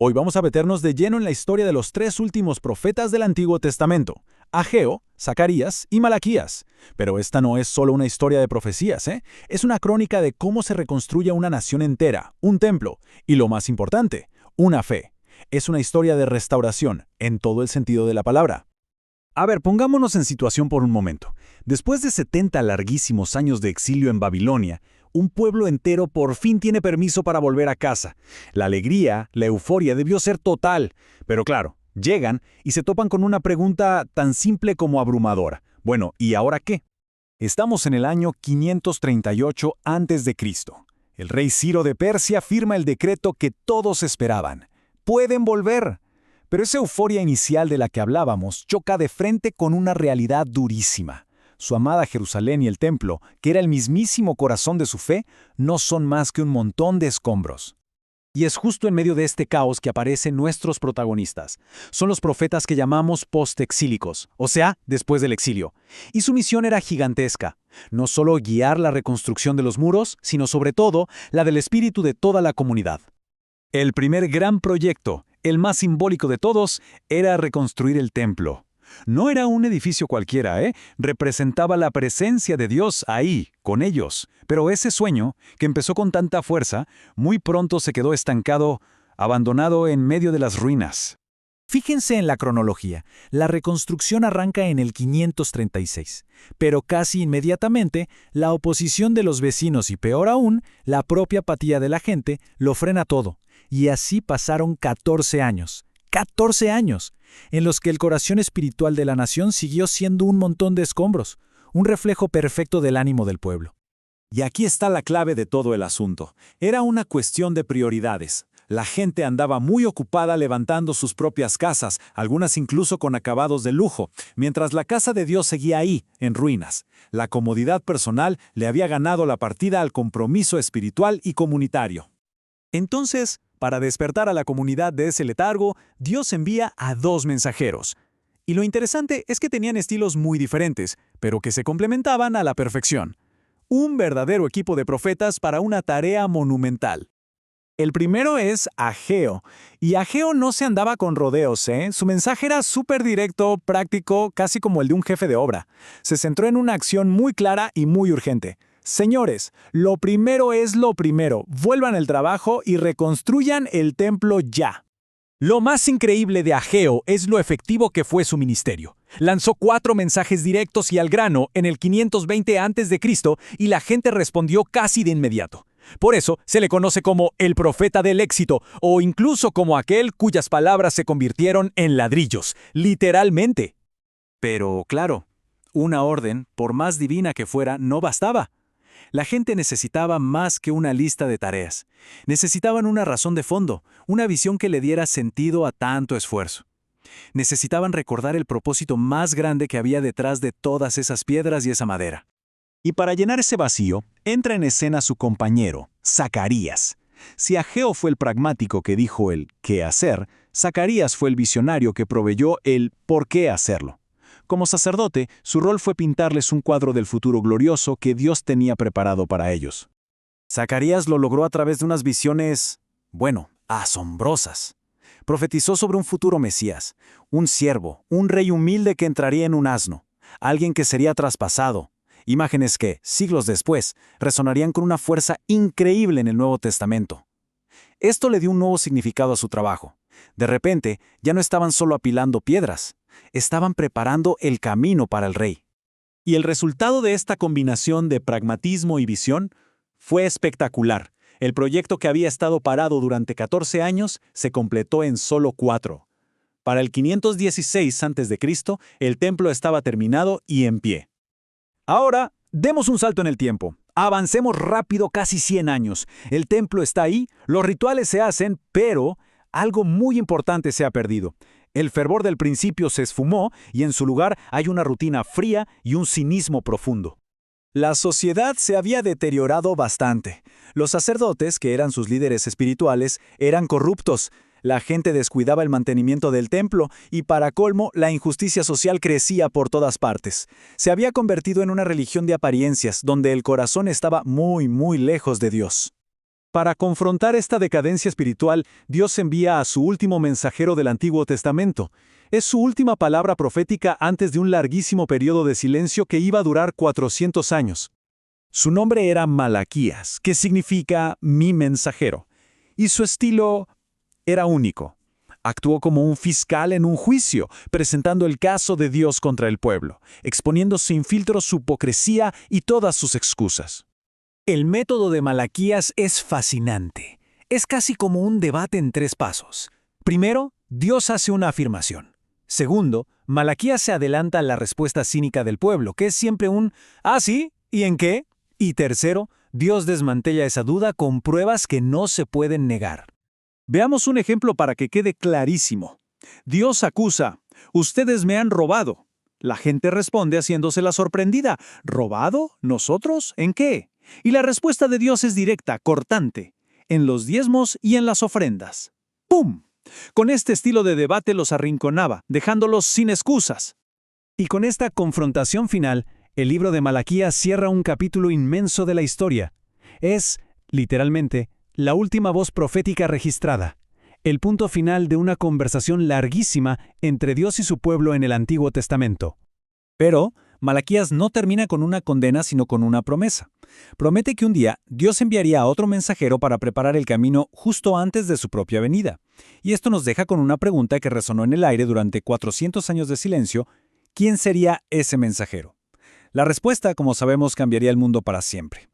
Hoy vamos a meternos de lleno en la historia de los tres últimos profetas del Antiguo Testamento, Ageo, Zacarías y Malaquías. Pero esta no es solo una historia de profecías, ¿eh? Es una crónica de cómo se reconstruye una nación entera, un templo, y lo más importante, una fe. Es una historia de restauración, en todo el sentido de la palabra. A ver, pongámonos en situación por un momento. Después de 70 larguísimos años de exilio en Babilonia, un pueblo entero por fin tiene permiso para volver a casa. La alegría, la euforia debió ser total. Pero claro, llegan y se topan con una pregunta tan simple como abrumadora. Bueno, ¿y ahora qué? Estamos en el año 538 a.C. El rey Ciro de Persia firma el decreto que todos esperaban. ¡Pueden volver! Pero esa euforia inicial de la que hablábamos choca de frente con una realidad durísima. Su amada Jerusalén y el templo, que era el mismísimo corazón de su fe, no son más que un montón de escombros. Y es justo en medio de este caos que aparecen nuestros protagonistas. Son los profetas que llamamos postexílicos, o sea, después del exilio. Y su misión era gigantesca. No solo guiar la reconstrucción de los muros, sino sobre todo la del espíritu de toda la comunidad. El primer gran proyecto, el más simbólico de todos, era reconstruir el templo. No era un edificio cualquiera, representaba la presencia de Dios ahí, con ellos. Pero ese sueño, que empezó con tanta fuerza, muy pronto se quedó estancado, abandonado en medio de las ruinas. Fíjense en la cronología. La reconstrucción arranca en el 536, pero casi inmediatamente la oposición de los vecinos y peor aún, la propia apatía de la gente lo frena todo. Y así pasaron 14 años. 14 años, en los que el corazón espiritual de la nación siguió siendo un montón de escombros, un reflejo perfecto del ánimo del pueblo. Y aquí está la clave de todo el asunto. Era una cuestión de prioridades. La gente andaba muy ocupada levantando sus propias casas, algunas incluso con acabados de lujo, mientras la casa de Dios seguía ahí, en ruinas. La comodidad personal le había ganado la partida al compromiso espiritual y comunitario. Entonces, para despertar a la comunidad de ese letargo, Dios envía a dos mensajeros. Y lo interesante es que tenían estilos muy diferentes, pero que se complementaban a la perfección. Un verdadero equipo de profetas para una tarea monumental. El primero es Ageo. Y Ageo no se andaba con rodeos, Su mensaje era súper directo, práctico, casi como el de un jefe de obra. Se centró en una acción muy clara y muy urgente. Señores, lo primero es lo primero. Vuelvan al trabajo y reconstruyan el templo ya. Lo más increíble de Ageo es lo efectivo que fue su ministerio. Lanzó 4 mensajes directos y al grano en el 520 a.C. y la gente respondió casi de inmediato. Por eso se le conoce como el profeta del éxito o incluso como aquel cuyas palabras se convirtieron en ladrillos, literalmente. Pero claro, una orden, por más divina que fuera, no bastaba. La gente necesitaba más que una lista de tareas. Necesitaban una razón de fondo, una visión que le diera sentido a tanto esfuerzo. Necesitaban recordar el propósito más grande que había detrás de todas esas piedras y esa madera. Y para llenar ese vacío, entra en escena su compañero, Zacarías. Si Ageo fue el pragmático que dijo el qué hacer, Zacarías fue el visionario que proveyó el por qué hacerlo. Como sacerdote, su rol fue pintarles un cuadro del futuro glorioso que Dios tenía preparado para ellos. Zacarías lo logró a través de unas visiones, asombrosas. Profetizó sobre un futuro Mesías, un siervo, un rey humilde que entraría en un asno, alguien que sería traspasado, imágenes que, siglos después, resonarían con una fuerza increíble en el Nuevo Testamento. Esto le dio un nuevo significado a su trabajo. De repente, ya no estaban solo apilando piedras, estaban preparando el camino para el rey. Y el resultado de esta combinación de pragmatismo y visión fue espectacular. El proyecto que había estado parado durante 14 años se completó en solo 4. Para el 516 a.C., el templo estaba terminado y en pie. Ahora, demos un salto en el tiempo. Avancemos rápido casi 100 años. El templo está ahí, los rituales se hacen, pero algo muy importante se ha perdido. El fervor del principio se esfumó y en su lugar hay una rutina fría y un cinismo profundo. La sociedad se había deteriorado bastante. Los sacerdotes, que eran sus líderes espirituales, eran corruptos. La gente descuidaba el mantenimiento del templo y, para colmo, la injusticia social crecía por todas partes. Se había convertido en una religión de apariencias, donde el corazón estaba muy, muy lejos de Dios. Para confrontar esta decadencia espiritual, Dios envía a su último mensajero del Antiguo Testamento. Es su última palabra profética antes de un larguísimo periodo de silencio que iba a durar 400 años. Su nombre era Malaquías, que significa mi mensajero, y su estilo era único. Actuó como un fiscal en un juicio, presentando el caso de Dios contra el pueblo, exponiendo sin filtro su hipocresía y todas sus excusas. El método de Malaquías es fascinante. Es casi como un debate en 3 pasos. Primero, Dios hace una afirmación. Segundo, Malaquías se adelanta a la respuesta cínica del pueblo, que es siempre un «¿Ah, sí? ¿Y en qué?». Y tercero, Dios desmantella esa duda con pruebas que no se pueden negar. Veamos un ejemplo para que quede clarísimo. Dios acusa, «Ustedes me han robado». La gente responde haciéndose la sorprendida, ¿robado? ¿Nosotros? ¿En qué? Y la respuesta de Dios es directa, cortante, en los diezmos y en las ofrendas. ¡Pum! Con este estilo de debate los arrinconaba, dejándolos sin excusas. Y con esta confrontación final, el libro de Malaquías cierra un capítulo inmenso de la historia. Es, literalmente, la última voz profética registrada, el punto final de una conversación larguísima entre Dios y su pueblo en el Antiguo Testamento. Pero Malaquías no termina con una condena, sino con una promesa. Promete que un día Dios enviaría a otro mensajero para preparar el camino justo antes de su propia venida. Y esto nos deja con una pregunta que resonó en el aire durante 400 años de silencio: ¿quién sería ese mensajero? La respuesta, como sabemos, cambiaría el mundo para siempre.